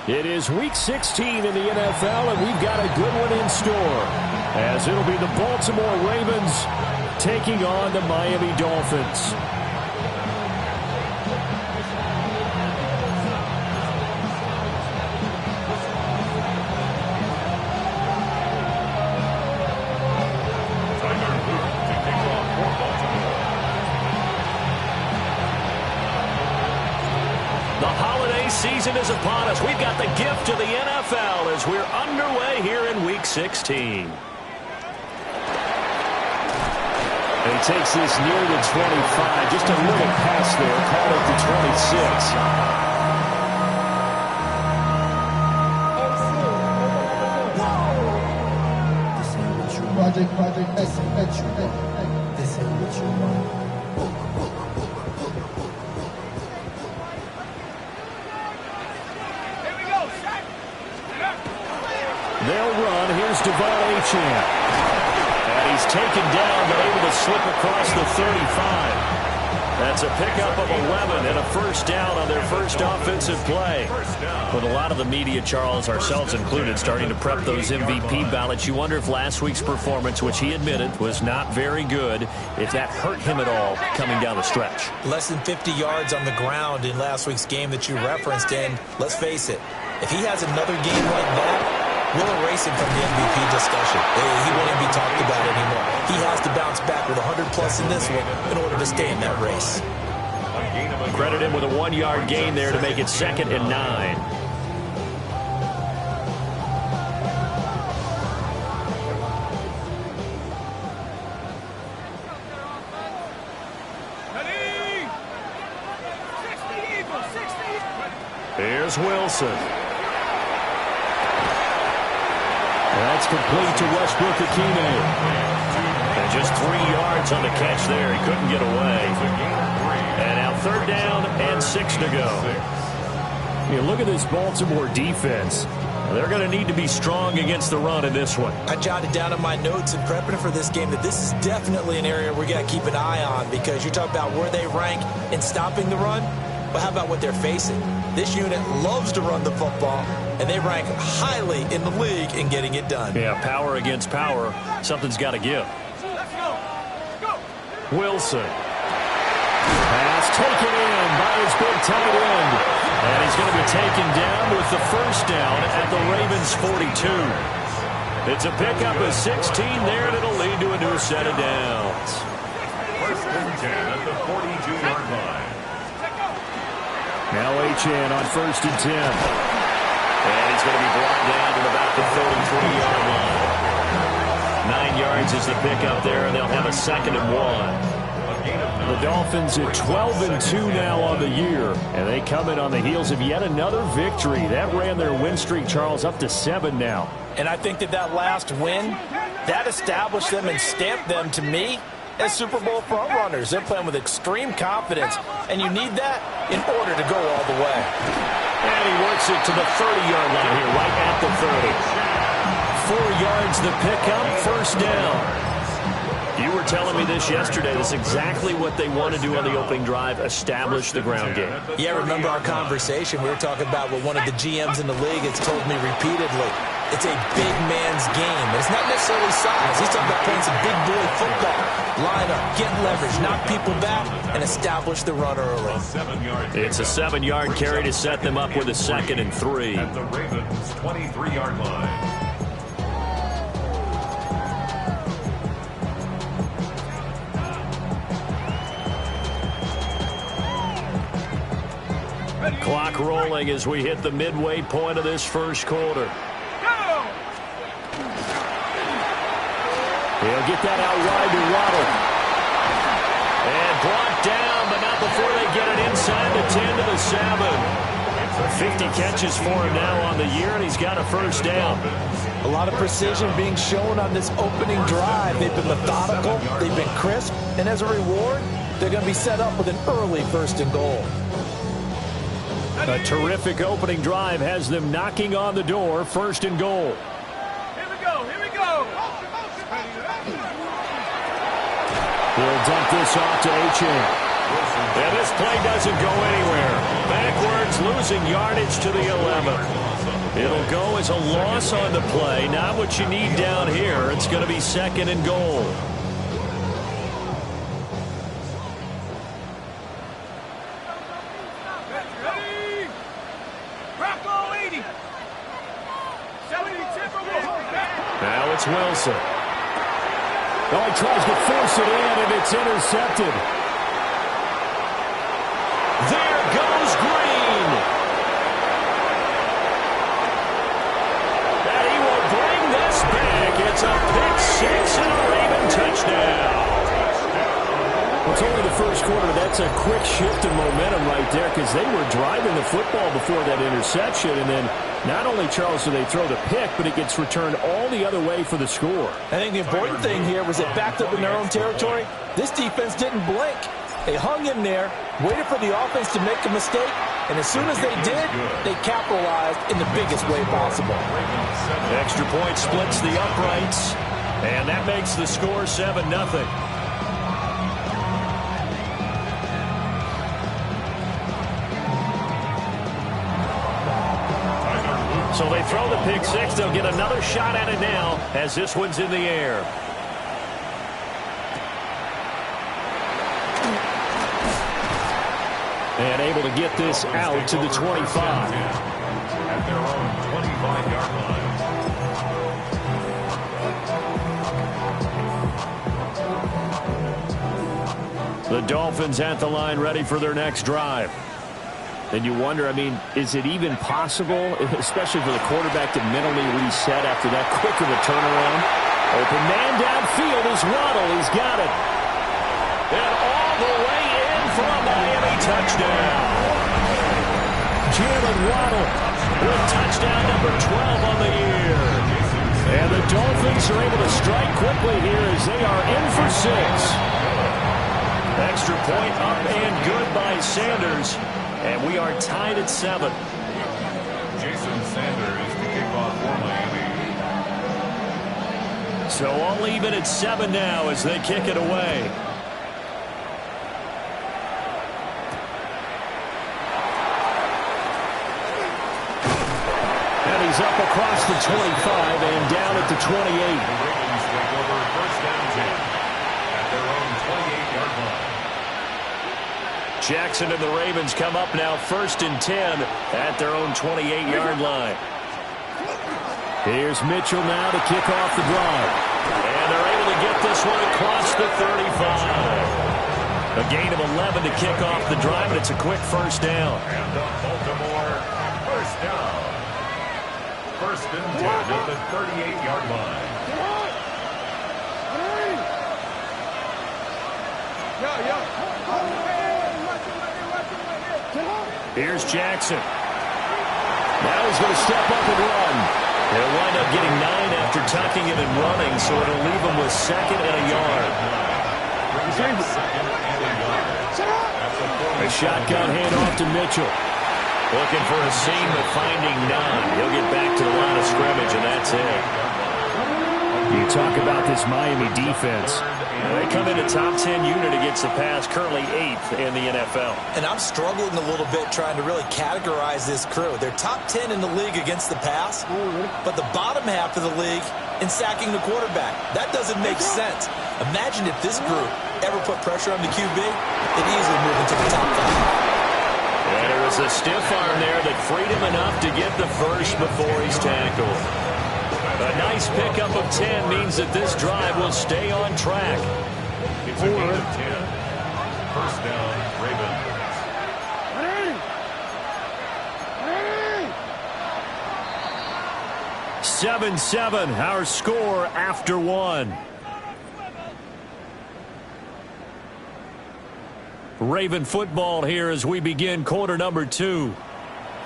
It is Week 16 in the NFL, and we've got a good one in store, as it'll be the Baltimore Ravens taking on the Miami Dolphins. Season is upon us. We've got the gift of the NFL as we're underway here in Week 16. And he takes this near the 25. Just a little pass there. Call it the 26. Project, this ain't what you want. They'll run. Here's M.O.E.T. And he's taken down, but able to slip across the 35. That's a pickup of 11 and a first down on their first offensive play. With a lot of the media, Charles, ourselves included, starting to prep those MVP ballots, you wonder if last week's performance, which he admitted was not very good, if that hurt him at all coming down the stretch. Less than 50 yards on the ground in last week's game that you referenced, and let's face it, if he has another game like that, we'll erase him from the MVP discussion. He won't even be talked about anymore. He has to bounce back with 100-plus in this one in order to stay in that race. Credit him with a 1-yard gain there to make it 2nd and 9. Here's Wilson. That's complete to Westbrook-Ikhine. And just 3 yards on the catch there. He couldn't get away. And now 3rd down and 6 to go. You look at this Baltimore defense. They're going to need to be strong against the run in this one. I jotted down in my notes in prepping for this game that this is definitely an area we got to keep an eye on, because you're talking about where they rank in stopping the run. But how about what they're facing? This unit loves to run the football, and they rank highly in the league in getting it done. Yeah, power against power. Something's got to give. Wilson. Pass taken in by his big tight end. And he's going to be taken down with the first down at the Ravens' 42. It's a pickup of 16 there, and it'll lead to a new set of downs. 1st and 10 at the 42-yard line. Now Achane on 1st and 10. And he's going to be brought down to about the 33-yard line. 9 yards is the pickup there, and they'll have a 2nd and 1. The Dolphins at 12-2 now on the year, and they come in on the heels of yet another victory. That ran their win streak, Charles, up to 7 now. And I think that last win, that established them and stamped them, to me, as Super Bowl front runners. They're playing with extreme confidence, and you need that in order to go all the way. And he works it to the 30-yard line here, right at the 30. 4 yards the pickup, first down. You were telling me this yesterday. This is exactly what they want to do on the opening drive, establish the ground game. Yeah, remember our conversation? We were talking about what one of the GMs in the league has told me repeatedly. It's a big man's game. It's not necessarily size. He's talking about playing some big boy football. Line up, get leverage, knock people back, and establish the run early. It's a 7-yard carry to set them up with a 2nd and 3. At the Ravens' 23-yard line. Clock rolling as we hit the midway point of this first quarter. He'll get that out wide to Waddle. And brought down, but not before they get it inside the 10 to the 7. 50 catches for him now on the year, and he's got a first down. A lot of precision being shown on this opening drive. They've been methodical, they've been crisp, and as a reward, they're going to be set up with an early 1st and goal. A terrific opening drive has them knocking on the door, 1st and goal. Here we go. He'll dump this off to Achane. And this play doesn't go anywhere. Backwards, losing yardage to the 11. It'll go as a loss on the play. Not what you need down here. It's going to be 2nd and goal. Now it's Wilson. Oh, he tries to force it in, and it's intercepted. There goes Green. And he will bring this back. It's a pick six and a Raven touchdown. Well, it's only the first quarter. That's a quick shift in momentum right there because they were driving the football before that interception, and then not only, Charles, do they throw the pick, but it gets returned all the other way for the score. I think the important thing here was it backed up in their own territory. This defense didn't blink. They hung in there, waited for the offense to make a mistake, and as soon as they did, they capitalized in the biggest way possible. Extra point splits the uprights, and that makes the score 7-0. So they throw the pick six. They'll get another shot at it now as this one's in the air. And able to get this out to the 25. At their own 25-yard line. The Dolphins at the line ready for their next drive. And you wonder, I mean, is it even possible, especially for the quarterback, to mentally reset after that quick of a turnaround? Open man downfield is Waddle. He's got it. And all the way in for a Miami touchdown. Jalen Waddle with touchdown number 12 on the year. And the Dolphins are able to strike quickly here as they are in for 6. Extra point up and good by Sanders. And we are tied at 7. Jason Sanders to kick off for Miami. So all even at 7 now as they kick it away. And he's up across the 25 and down at the 28. The Ravens take over first down 10 at their own 28-yard line. Jackson and the Ravens come up now 1st and 10 at their own 28-yard line. Here's Mitchell now to kick off the drive. And they're able to get this one across the 35. A gain of 11 to kick off the drive, and it's a quick first down. And the Baltimore first down. 1st and 10 at the 38-yard line. Here's Jackson. Now he's going to step up and run. He'll wind up getting 9 after tucking him and running, so it'll leave him with 2nd and a yard. A shotgun handoff to Mitchell. Looking for a seam, but finding none. He'll get back to the line of scrimmage, and that's it. You talk about this Miami defense. They come in a top 10 unit against the pass, currently 8th in the NFL. And I'm struggling a little bit trying to really categorize this crew. They're top 10 in the league against the pass, but the bottom half of the league in sacking the quarterback. That doesn't make sense. Imagine if this group ever put pressure on the QB, they'd easily move into the top 5. And it was a stiff arm there that freed him enough to get the first before he's tackled. A nice pickup of 10 means that this drive will stay on track. It's a gain of 10. First down, Ravens. 7-7, our score after 1. Raven football here as we begin quarter number 2.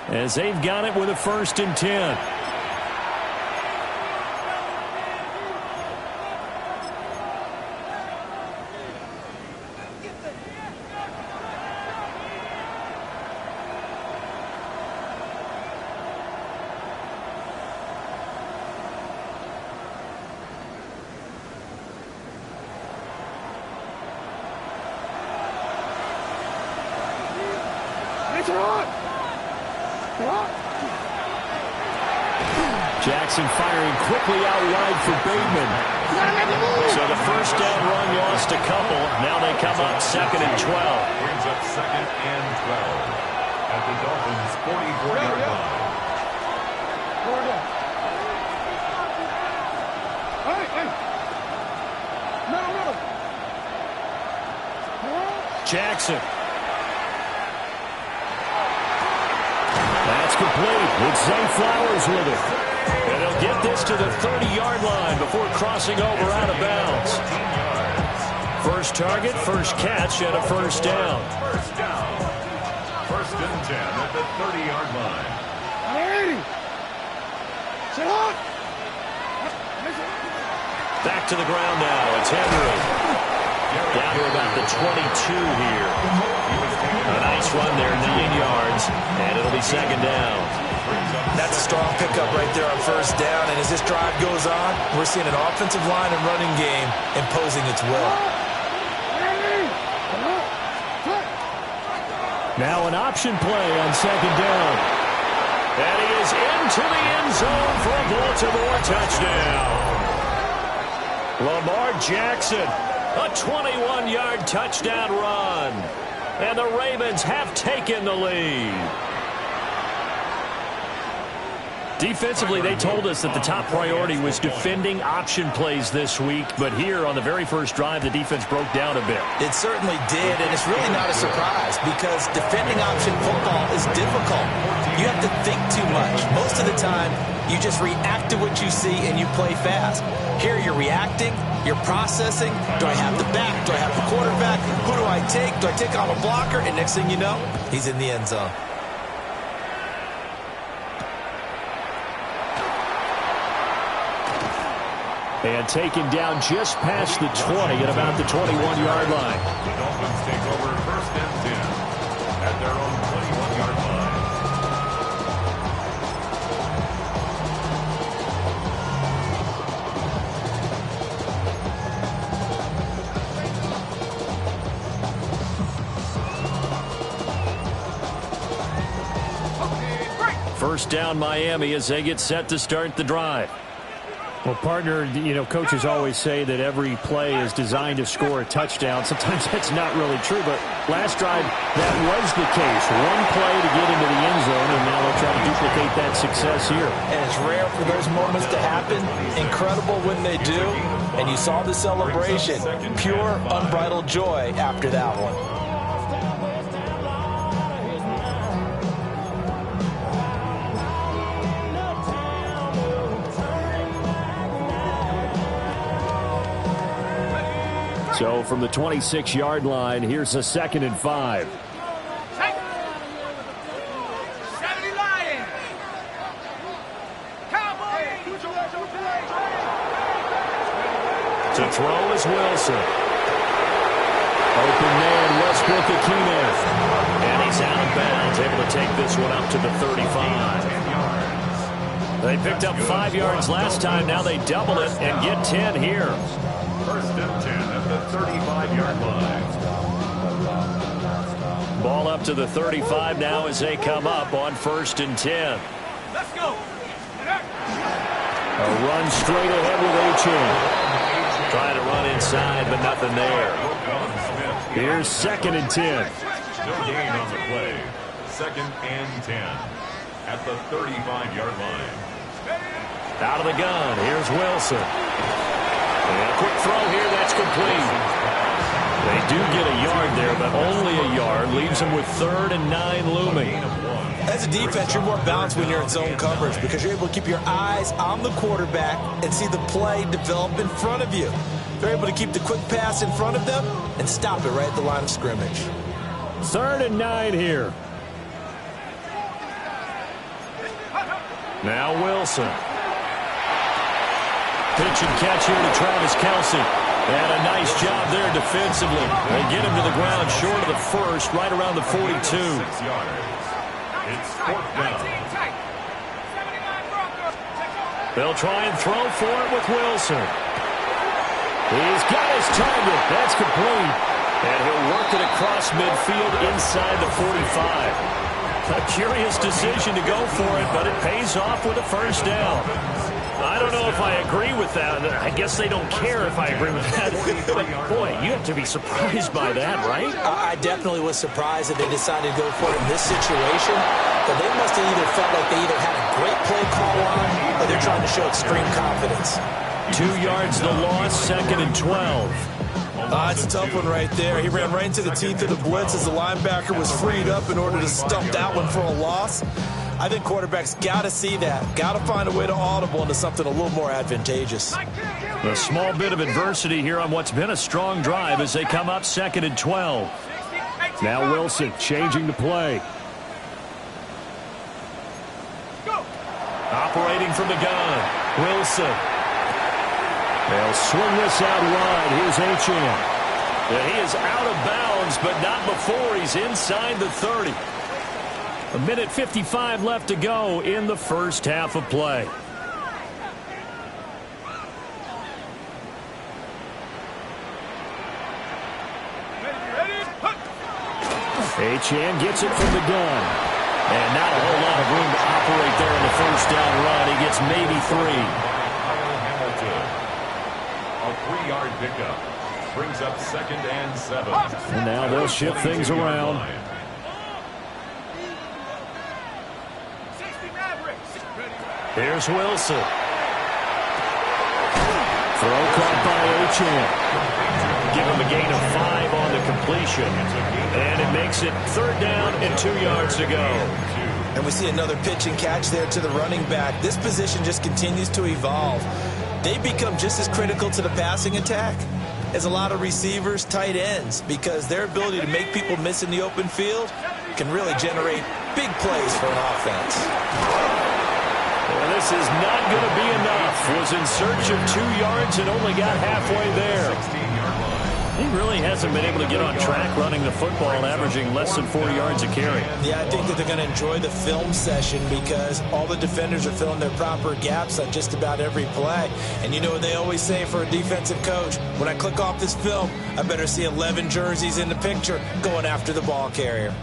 As they've got it with a 1st and 10. Jackson firing quickly out wide for Bateman. So the first down run lost a couple. Now they come up 2nd and 12. Brings up 2nd and 12 at the Dolphins' 44-yard line. Jackson. That's complete. It's Zay Flowers with it. And he'll get this to the 30-yard line before crossing over out of bounds. First target, first catch, and a first down. First down. 1st and 10 at the 30-yard line. Back to the ground now. It's Henry. Down to about the 22 here. A nice run there, 9 yards, and it'll be 2nd down. That's a strong pickup right there on 1st down, and as this drive goes on, we're seeing an offensive line and running game imposing its will. Now an option play on 2nd down. And he is into the end zone for a Baltimore touchdown. Lamar Jackson, a 21-yard touchdown run. And the Ravens have taken the lead. Defensively, they told us that the top priority was defending option plays this week. But here on the very first drive, the defense broke down a bit. It certainly did, and it's really not a surprise because defending option football is difficult. You have to think too much. Most of the time, you just react to what you see and you play fast. Here you're reacting, you're processing. Do I have the back? Do I have the quarterback? Who do I take? Do I take on a blocker? And next thing you know, he's in the end zone. And taken down just past the 20 at about the 21-yard line. The Dolphins take over 1st and 10 at their own 21-yard line. First down Miami as they get set to start the drive. Well, partner, coaches always say that every play is designed to score a touchdown. Sometimes that's not really true, but last drive, that was the case. One play to get into the end zone, and now they'll try to duplicate that success here. And it's rare for those moments to happen. Incredible when they do. And you saw the celebration. Pure, unbridled joy after that one. So from the 26-yard line, here's a 2nd and 5. To throw is Wilson. Open man, Westbrook-Ikhine. And he's out of bounds, able to take this one up to the 35. They picked up 5 yards last time. Now they double it and get 10 here. 1st and 10 at the 35-yard line. Ball up to the 35 now as they come up on 1st and 10. Let's go. A run straight ahead with Achane. Trying to run inside, but nothing there. Here's 2nd and 10. No gain on the play. 2nd and 10 at the 35-yard line. Out of the gun, here's Wilson. And a quick throw here, that's complete. They do get a yard there, but only a yard. Leaves them with 3rd and 9 looming. As a defense, you're more balanced when you're in zone coverage because you're able to keep your eyes on the quarterback and see the play develop in front of you. They're able to keep the quick pass in front of them and stop it right at the line of scrimmage. 3rd and 9 here. Now Wilson. Pitch and catch here to Travis Kelce. And a nice job there defensively. They get him to the ground short of the first, right around the 42. 6 yards. It's 4th down. They'll try and throw for it with Wilson. He's got his target. That's complete. And he'll work it across midfield inside the 45. A curious decision to go for it, but it pays off with a first down. I don't know if I agree with that. I guess they don't care if I agree with that. But, boy, you have to be surprised by that, right? I definitely was surprised that they decided to go for it in this situation. But they must have either felt like they either had a great play call on or they're trying to show extreme confidence. 2 yards the loss, 2nd and 12. It's a tough one right there. He ran right into the teeth of the blitz as the linebacker was freed up in order to stump that one for a loss. I think quarterbacks got to see that. Got to find a way to audible into something a little more advantageous. A small bit of adversity here on what's been a strong drive as they come up 2nd and 12. Now Wilson changing the play. Operating from the gun, Wilson. They'll swing this out wide. Here's Achane. Yeah, he is out of bounds, but not before he's inside the 30. 1:55 left to go in the first half of play. Achane gets it from the gun. And not a whole lot of room to operate there in the first down run. He gets maybe 3. A 3-yard pickup brings up 2nd and 7. And now they'll shift things around. Here's Wilson. Throw caught by Achane. Give him a gain of 5 on the completion. And it makes it 3rd down and 2 yards to go. And we see another pitch and catch there to the running back. This position just continues to evolve. They become just as critical to the passing attack as a lot of receivers, tight ends, because their ability to make people miss in the open field can really generate big plays for an offense. Well, this is not going to be enough. Was in search of 2 yards and only got halfway there. 16-yard line. He really hasn't been able to get on track running the football, averaging less than 4 yards a carry. Yeah, I think that they're going to enjoy the film session because all the defenders are filling their proper gaps on just about every play. And you know what they always say for a defensive coach? When I click off this film, I better see 11 jerseys in the picture going after the ball carrier.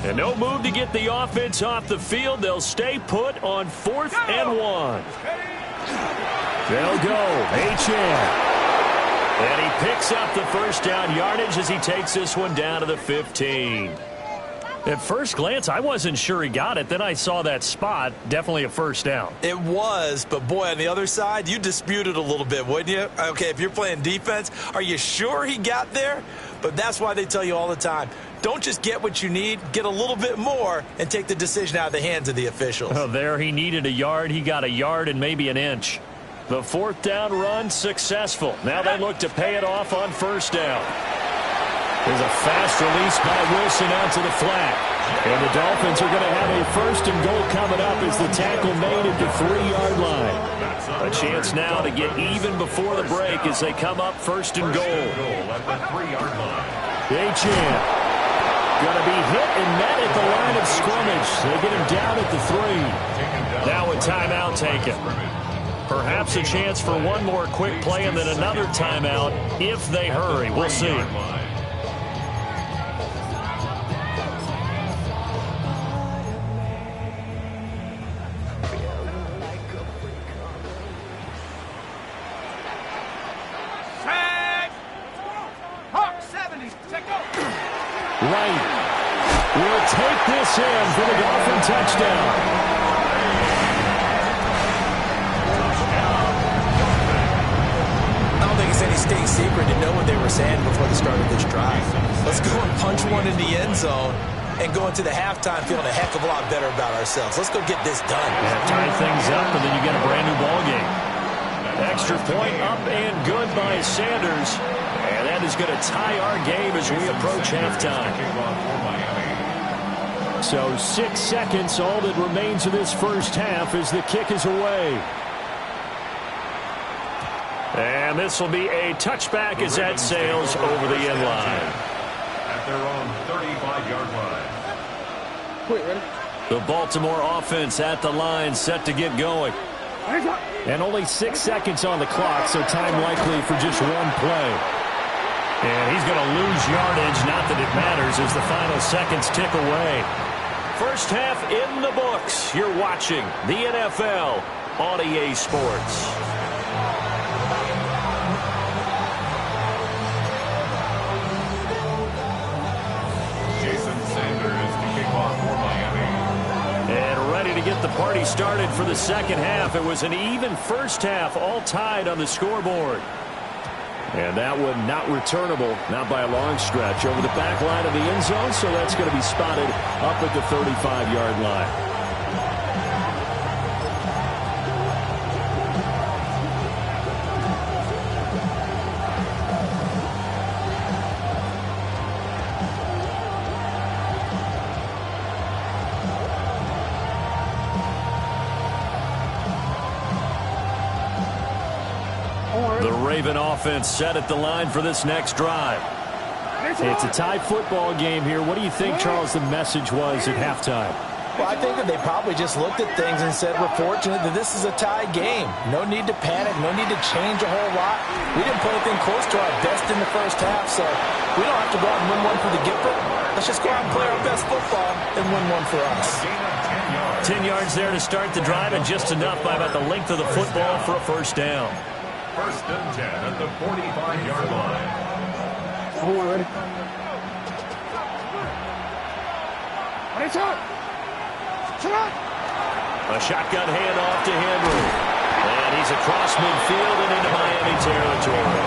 And no move to get the offense off the field. They'll stay put on 4th and 1. They'll go. Achane. And he picks up the first down yardage as he takes this one down to the 15. At first glance, I wasn't sure he got it. Then I saw that spot. Definitely a first down. It was, but boy, on the other side, you dispute it a little bit, wouldn't you? Okay, if you're playing defense, are you sure he got there? But that's why they tell you all the time, don't just get what you need, get a little bit more and take the decision out of the hands of the officials. Oh, there he needed a yard. He got a yard and maybe an inch. The 4th down run successful. Now they look to pay it off on first down. There's a fast release by Wilson out to the flat. And the Dolphins are going to have a 1st and goal coming up as the tackle made at the 3-yard line. A chance now to get even before the break as they come up 1st and goal. At the 3-yard line. Achane going to be hit and met at the line of scrimmage. They get him down at the 3. Now a timeout taken. Perhaps a chance for one more quick play and then another timeout if they hurry. We'll see. Right. Will take this in for the Dolphin touchdown. I don't think it's any state secret to know what they were saying before the start of this drive. Let's go and punch one in the end zone and go into the halftime feeling a heck of a lot better about ourselves. Let's go get this done. Yeah, tie things up, and then you get a brand-new ball game. Extra point up and good by Sanders. And that is going to tie our game as we approach halftime. So 6 seconds, all that remains of this first half as the kick is away. And this will be a touchback as that sails over the end line. At their own 35-yard line. Wait, ready? The Baltimore offense at the line, set to get going. And only 6 seconds on the clock, so time likely for just one play. And he's going to lose yardage, not that it matters, as the final seconds tick away. First half in the books. You're watching the NFL on EA Sports. To get the party started for the second half. It was an even first half, all tied on the scoreboard. And that one not returnable, not by a long stretch, over the back line of the end zone, so that's going to be spotted up at the 35-yard line. Raven offense set at the line for this next drive. It's a tie football game here. What do you think, Charles, the message was at halftime? Well, I think that they probably just looked at things and said, we're fortunate that this is a tie game. No need to panic. No need to change a whole lot. We didn't play anything close to our best in the first half, so we don't have to go out and win one for the Gipper. Let's just go out and play our best football and win one for us. 10 yards there to start the drive, and just enough by about the length of the football for a first down. First and 10 at the 45-yard line. Ready? A shotgun handoff to Henry. And he's across midfield and into Miami territory.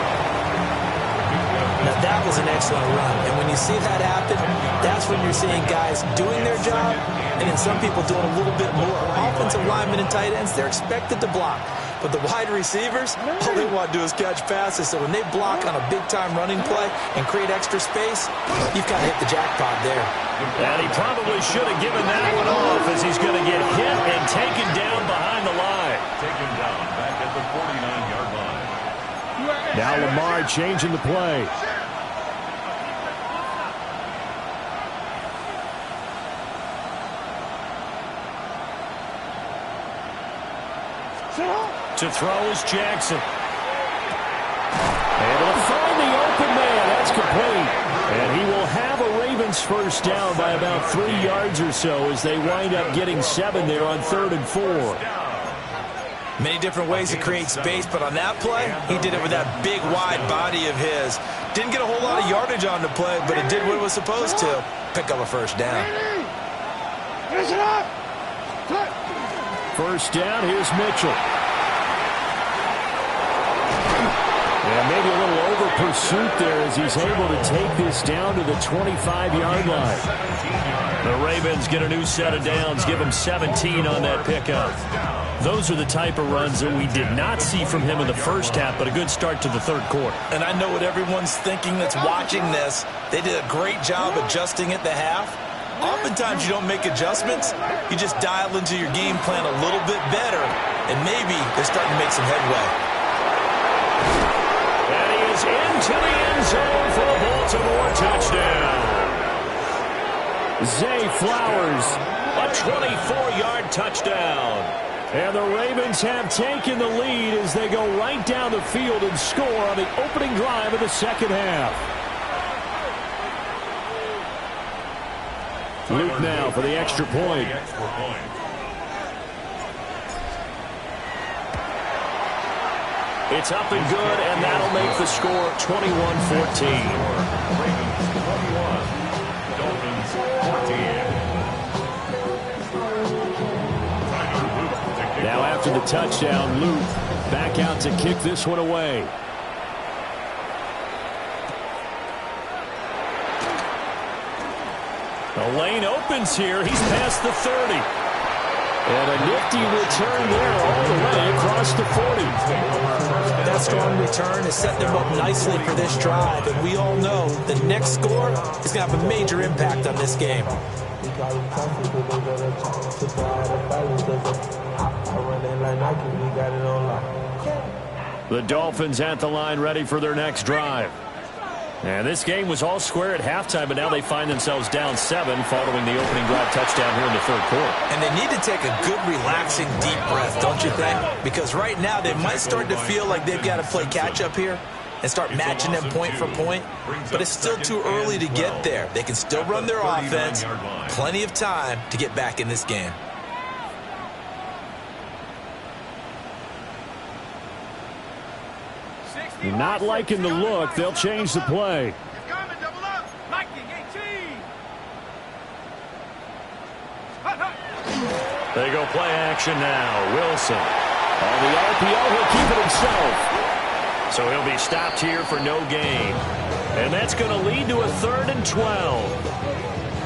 Now, that was an excellent run. And when you see that happen, that's when you're seeing guys doing their job and then some people doing a little bit more. Offensive linemen and tight ends, they're expected to block. But the wide receivers, all they want to do is catch passes. So when they block on a big-time running play and create extra space, you've got to hit the jackpot there. And he probably should have given that one off, as he's going to get hit and taken down behind the line. Taken down back at the 49-yard line. Now Lamar changing the play. To throw is Jackson. Able to find the open man. That's complete. And he will have a Ravens first down by about 3 yards or so as they wind up getting 7 there on 3rd and 4. Many different ways to create space, but on that play, he did it with that big, wide body of his. Didn't get a whole lot of yardage on the play, but it did what it was supposed to. Pick up a first down. First down, here's Mitchell. And maybe a little over pursuit there as he's able to take this down to the 25-yard line. The Ravens get a new set of downs, give him 17 on that pickup. Those are the type of runs that we did not see from him in the first half, but a good start to the third quarter. And I know what everyone's thinking that's watching this. They did a great job adjusting at the half. Oftentimes you don't make adjustments. You just dial into your game plan a little bit better, and maybe they're starting to make some headway. And he is into the end zone for a Baltimore touchdown. Zay Flowers. A 24-yard touchdown. And the Ravens have taken the lead as they go right down the field and score on the opening drive of the second half. Luke now for the extra point. It's up and good, and that'll make the score 21-14. Ravens 21, Dolphins 14. Now after the touchdown, Luke back out to kick this one away. The lane opens here. He's past the 30. And a nifty return there all the way across the 40. That strong return has set them up nicely for this drive, and we all know the next score is going to have a major impact on this game. The Dolphins at the line ready for their next drive. And this game was all square at halftime, but now they find themselves down 7 following the opening drive touchdown here in the third quarter. And they need to take a good, relaxing, deep breath, don't you think? Because right now they might start to feel like they've got to play catch-up here and start matching them point for point. But it's still too early to get there. They can still run their offense. Plenty of time to get back in this game. You're not liking the look. They'll change the play. They go play action now. Wilson. On the RPO, he'll keep it himself. So he'll be stopped here for no gain. And that's going to lead to a 3rd and 12.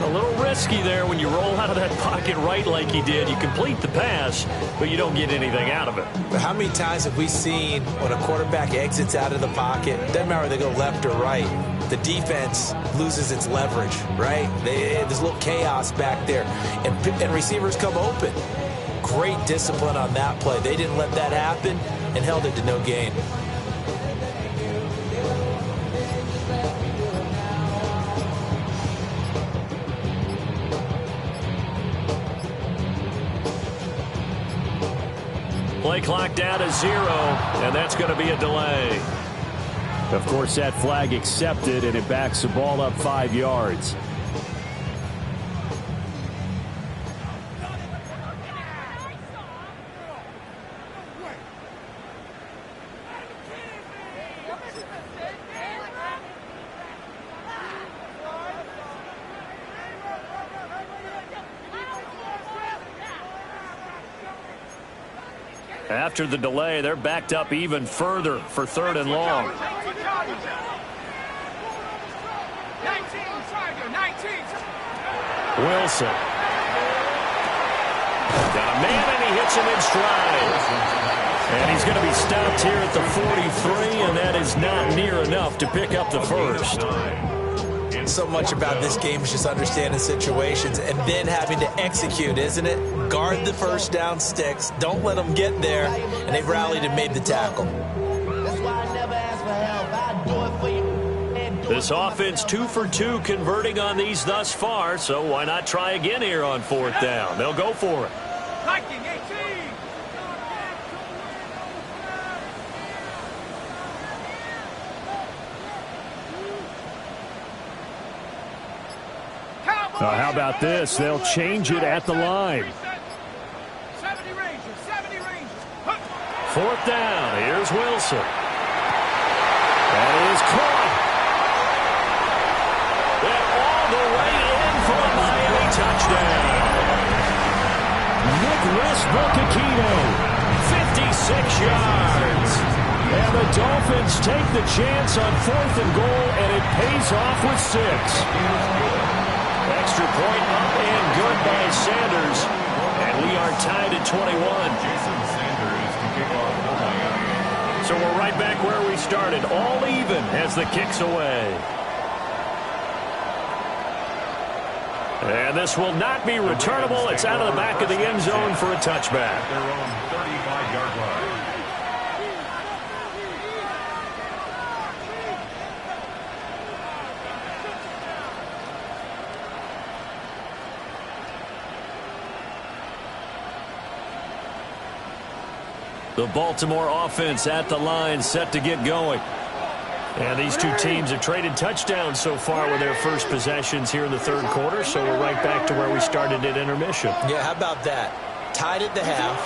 A little risky there when you roll out of that pocket right like he did. You complete the pass, but you don't get anything out of it. But how many times have we seen when a quarterback exits out of the pocket, doesn't matter whether they go left or right, the defense loses its leverage, right? There's a little chaos back there, and receivers come open. Great discipline on that play. They didn't let that happen and held it to no gain. Play clock down to 0, and that's going to be a delay. Of course, that flag accepted, and it backs the ball up 5 yards. After the delay, they're backed up even further for 3rd and long. Wilson. Got a man, and he hits him in stride. And he's going to be stopped here at the 43, and that is not near enough to pick up the first. So much about this game is just understanding situations and then having to execute, isn't it? Guard the first down sticks. Don't let them get there. And they've rallied and made the tackle. This offense 2 for 2 converting on these thus far, so why not try again here on 4th down? They'll go for it. How about this? They'll change it at the line. 4th down. Here's Wilson. That is caught. And all the way in for a Miami touchdown. Nick Westbrook-Aquino, 56 yards. And the Dolphins take the chance on 4th and goal, and it pays off with 6. Extra point up and good by Sanders. And we are tied at 21. So we're right back where we started, all even as the kick's away. And this will not be returnable. It's out of the back of the end zone for a touchback. Their own 35-yard line. The Baltimore offense at the line, set to get going. And these two teams have traded touchdowns so far with their first possessions here in the third quarter, so we're right back to where we started at intermission. Yeah, how about that? Tied at the half,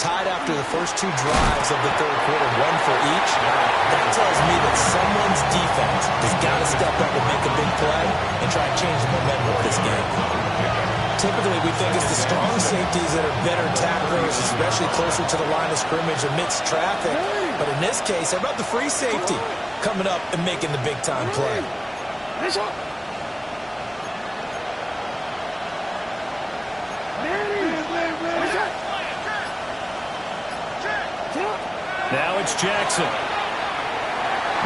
tied after the first 2 drives of the third quarter, 1 for each. That tells me that someone's defense has got to step up and make a big play and try and change the momentum of this game. Typically, we think it's the strong safeties that are better tacklers, especially closer to the line of scrimmage amidst traffic. But in this case, how about the free safety coming up and making the big-time play? Now it's Jackson.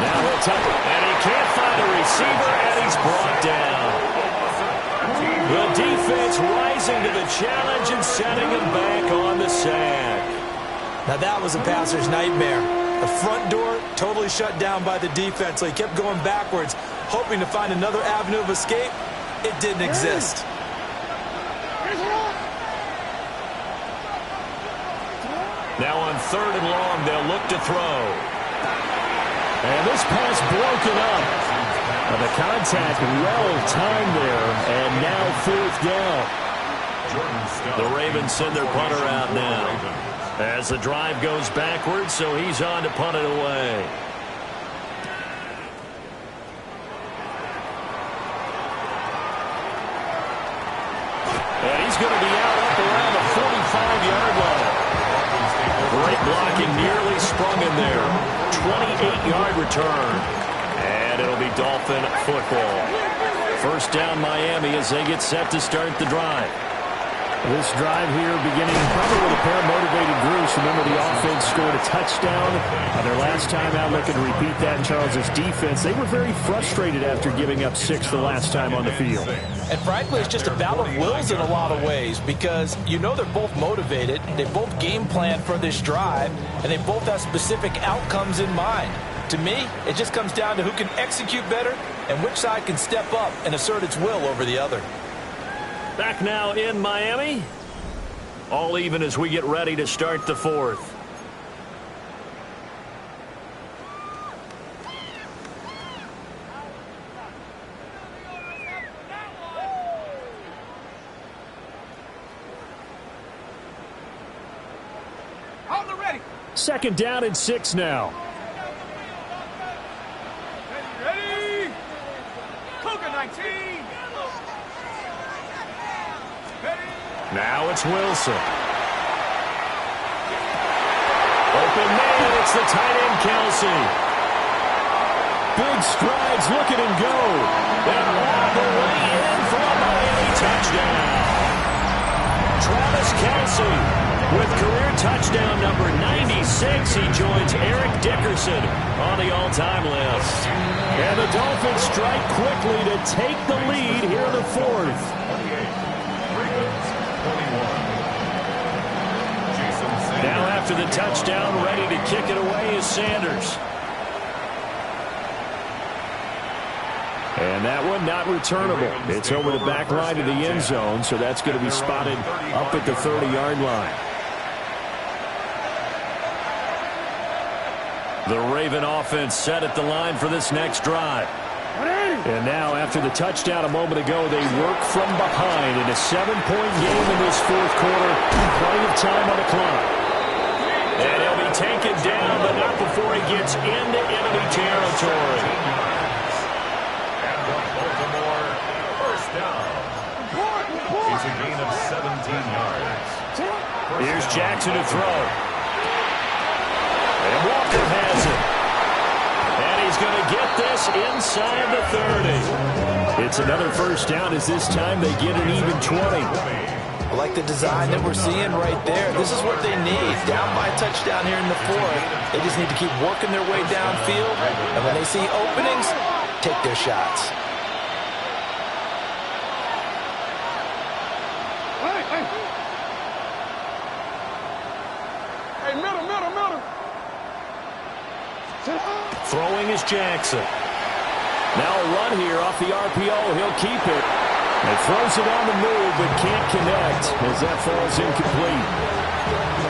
Now he'll tuck it, and he can't find a receiver, and he's brought down. The defense rising to the challenge and setting him back on the sack. Now that was a passer's nightmare. The front door totally shut down by the defense, so he kept going backwards. hoping to find another avenue of escape. It didn't exist. Now on 3rd and long, they'll look to throw. And this pass broken up. The contact well-timed there, and now 4th down. The Ravens send their punter out now. As the drive goes backwards, so he's on to punt it away. And he's going to be out up around the 45-yard line. Great blocking, nearly sprung in there. 28-yard return. And it'll be Dolphin football. 1st down Miami as they get set to start the drive. This drive here beginning probably with a pair of motivated groups. Remember, the offense scored a touchdown their last time out. Looking to repeat that in Charles's defense. They were very frustrated after giving up 6 the last time on the field. And frankly, it's just a battle of wills in a lot of ways because you know they're both motivated. They both game plan for this drive, and they both have specific outcomes in mind. To me, it just comes down to who can execute better and which side can step up and assert its will over the other. Back now in Miami. All even as we get ready to start the 4th. On the ready. 2nd down and 6 now. Ready. Cougar 19. Now it's Wilson. Open man, it's the tight end, Kelsey. Big strides, look at him go. And all the way in for a Miami touchdown. Travis Kelsey with career touchdown number 96. He joins Eric Dickerson on the all-time list. And the Dolphins strike quickly to take the lead here in the 4th. Now after the touchdown, ready to kick it away is Sanders. And that one not returnable. It's over the back line of the end zone, so that's going to be spotted up at the 30-yard line. The Raven offense set at the line for this next drive. And now, after the touchdown a moment ago, they work from behind in a 7-point game in this 4th quarter. Plenty of time on the clock. And he'll be taken down, but not before he gets into enemy territory. And the Baltimore 1st down. It's a gain of 17 yards. Here's Jackson to throw. And Walker has it. And he's going to get this inside the 30. It's another 1st down as this time they get an even 20. I like the design that we're seeing right there. This is what they need. Down by a touchdown here in the 4th. They just need to keep working their way downfield. And when they see openings, take their shots. Hey, middle. Throwing is Jackson. Now a run here off the RPO. He'll keep it. And throws it on the move, but can't connect as that falls incomplete.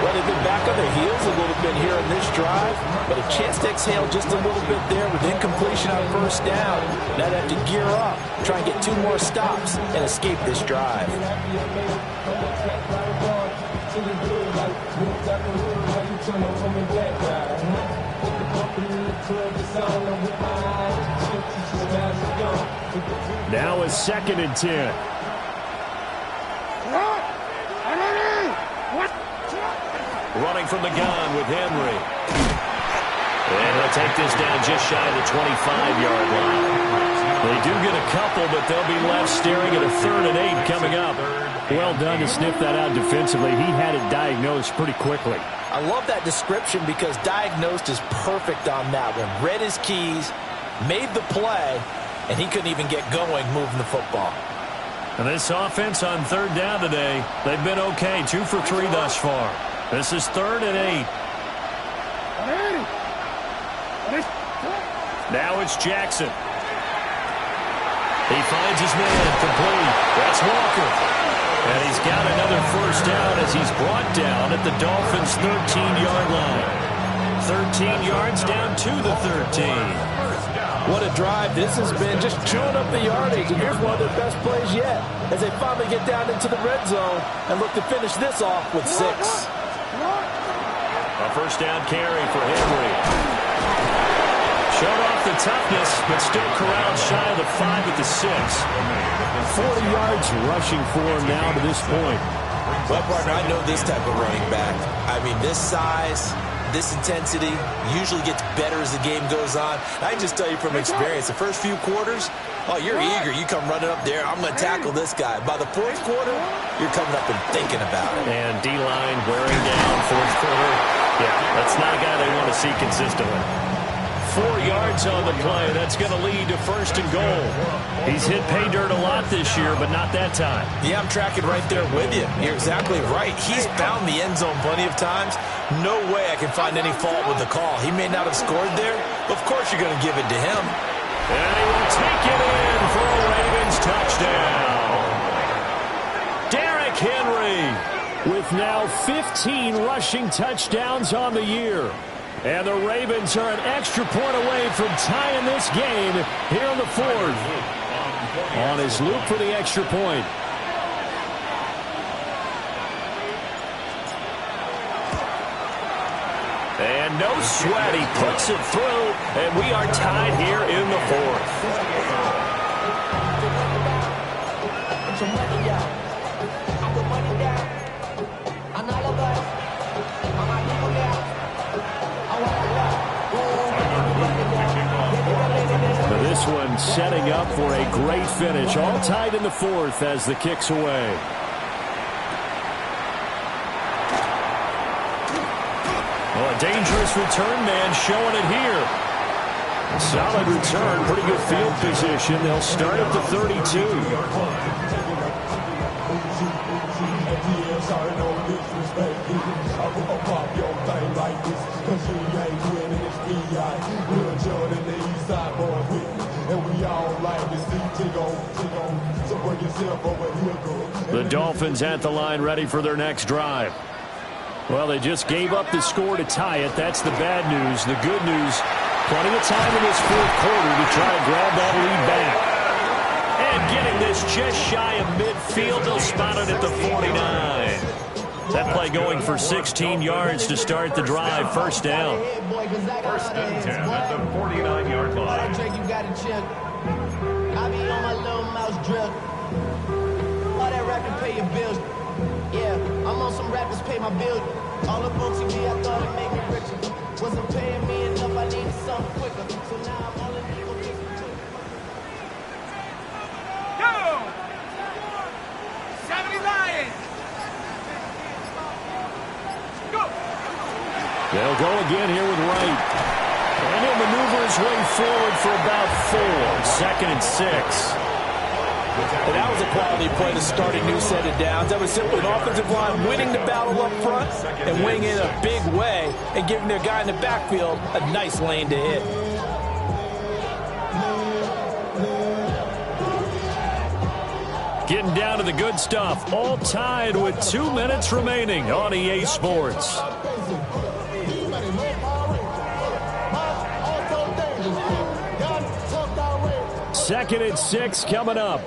Well, they've been back on their heels a little bit here in this drive, but a chance to exhale just a little bit there with incompletion on 1st down. Now they have to gear up, try and get 2 more stops, and escape this drive. Now a 2nd and 10. Running from the gun with Henry. And he'll take this down just shy of the 25-yard line. They do get a couple, but they'll be left staring at a 3rd and 8 coming up. Well done to sniff that out defensively. He had it diagnosed pretty quickly. I love that description because diagnosed is perfect on that one. Read his keys, made the play, and he couldn't even get going moving the football. And this offense on 3rd down today, they've been okay. 2 for 3 thus far. This is 3rd and 8. Now it's Jackson. He finds his man, complete. That's Walker. And he's got another first down as he's brought down at the Dolphins' 13-yard line. 13 yards down to the 13. What a drive this has been, just chewing up the yardage. And here's one of their best plays yet as they finally get down into the red zone and look to finish this off with 6. A first down carry for Henry. Showed off the toughness, but still corralled shy of the 5 at the 6. 40 yards rushing for him now to this point. Well, partner, I know this type of running back. I mean, this size, this intensity usually gets better as the game goes on. I can just tell you from experience, the first few quarters, oh, you're eager. You come running up there, I'm going to tackle this guy. By the fourth quarter, you're coming up and thinking about it. And D-line wearing down fourth quarter. Yeah, that's not a guy they want to see consistently. 4 yards on the play. That's going to lead to first and goal. He's hit pay dirt a lot this year, but not that time. Yeah, I'm tracking right there with you. You're exactly right. He's found the end zone plenty of times. No way I can find any fault with the call. He may not have scored there. Of course you're going to give it to him. And he will take it in for a Ravens touchdown. Derrick Henry with now 15 rushing touchdowns on the year. And the Ravens are an extra point away from tying this game here in the 4th. On his loop for the extra point. And no sweat. He puts it through, and we are tied here in the 4th. This one setting up for a great finish. All tied in the 4th as the kick's away. Well, a dangerous return man showing it here. Solid return, pretty good field position. They'll start at the 32. The Dolphins at the line ready for their next drive. Well, they just gave up the score to tie it. That's the bad news. The good news, plenty of time in this 4th quarter to try and grab that lead back. And getting this just shy of midfield, they'll spot it at the 49. That play going for 16 yards to start the drive. First down. First and 10 at the 49-yard line. I be on my little mouse drill. All that rapping pay your bills. Yeah, I'm on some rappers pay my bills. All up on TV, I thought it made me richer. Wasn't paying me enough, I needed something quicker. So now I'm all in the Go! 70 Lions! Go! They'll go again here with Wright. And he'll maneuver his way forward for about 4. 2nd and 6. And that was a quality play to start a new set of downs. That was simply an offensive line winning the battle up front and winning in a big way and giving their guy in the backfield a nice lane to hit. Getting down to the good stuff. All tied with 2 minutes remaining on EA Sports. Second and 6 coming up.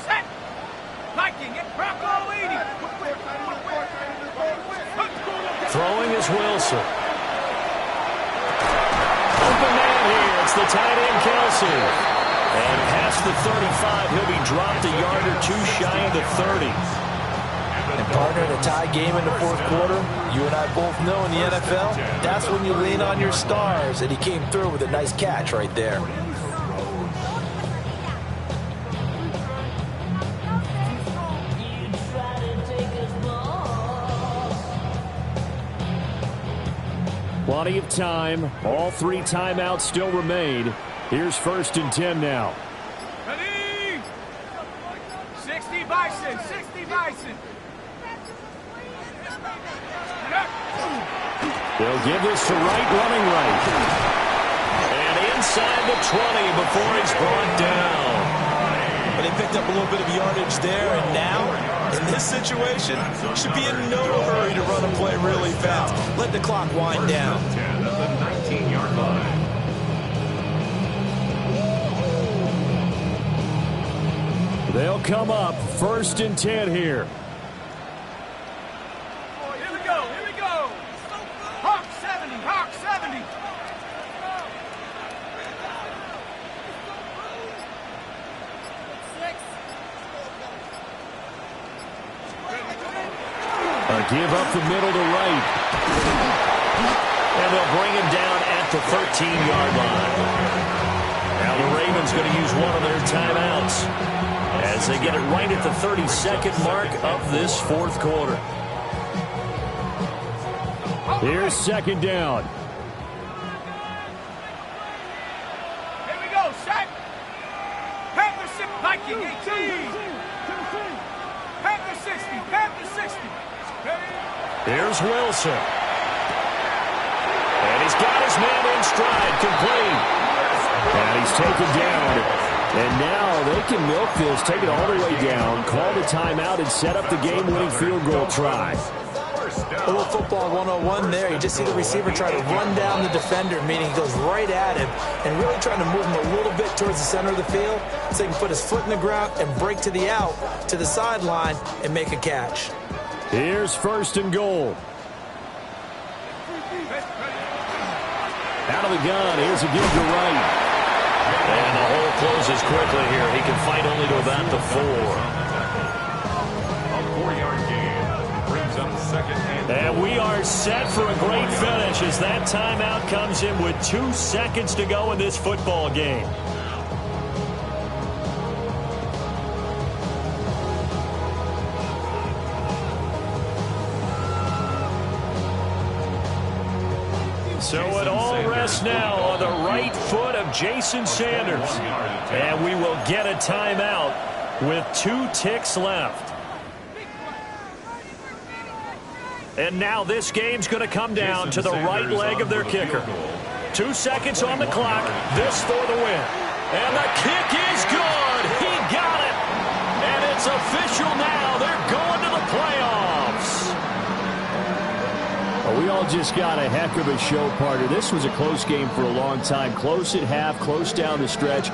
Set! Viking, get Brocco 80! Throwing is Wilson. Open man here. It's the tight end, Kelsey. And past the 35, he'll be dropped a yard or 2 shy of the 30. And partner, in a tie game in the 4th quarter, you and I both know in the NFL, that's when you lean on your stars. And he came through with a nice catch right there. Plenty of time. All 3 timeouts still remain. Here's 1st and 10 now. Ready? 60 Bison, 60 Bison. They'll give this to Wright, running right. And inside the 20 before he's brought down. But they picked up a little bit of yardage there, and now, in this situation, should be in no hurry to run a play really fast. Let the clock wind down. 10 at the 19-yard line. They'll come up 1st and 10 here. Here we go, here we go. Hawk 70, Hawk 70. A give up the middle to right. And they'll bring him down at the 13-yard line. Now the Ravens going to use one of their timeouts as they get it right at the 32nd mark of this 4th quarter. Here's 2nd down. Here we go, sack. Panther 6, Viking 18. Panther 60, Panther 60. Here's Wilson. And he's got his man in stride, complete. And he's taken down. And now they can milk this, take it all the way down, call the timeout, and set up the game-winning field goal try. A little football 101 there. You just see the receiver try to run down the defender, meaning he goes right at him and really trying to move him a little bit towards the center of the field so he can put his foot in the ground and break to the out, to the sideline, and make a catch. Here's 1st and goal. Out of the gun. Here's a give to right. And the hole closes quickly here. He can fight only to about the 4. A 4-yard gain brings up 2nd and And we are set for a great finish as that timeout comes in with 2 seconds to go in this football game. So it all rests now on the right foot of Jason Sanders. And we will get a timeout with 2 ticks left. And now this game's going to come down to the right leg of their kicker. 2 seconds on the clock. This for the win. And the kick is good. He got it. And it's official now. They're going to the playoffs. Well, we all just got a heck of a show, partner. This was a close game for a long time. Close at half, close down the stretch.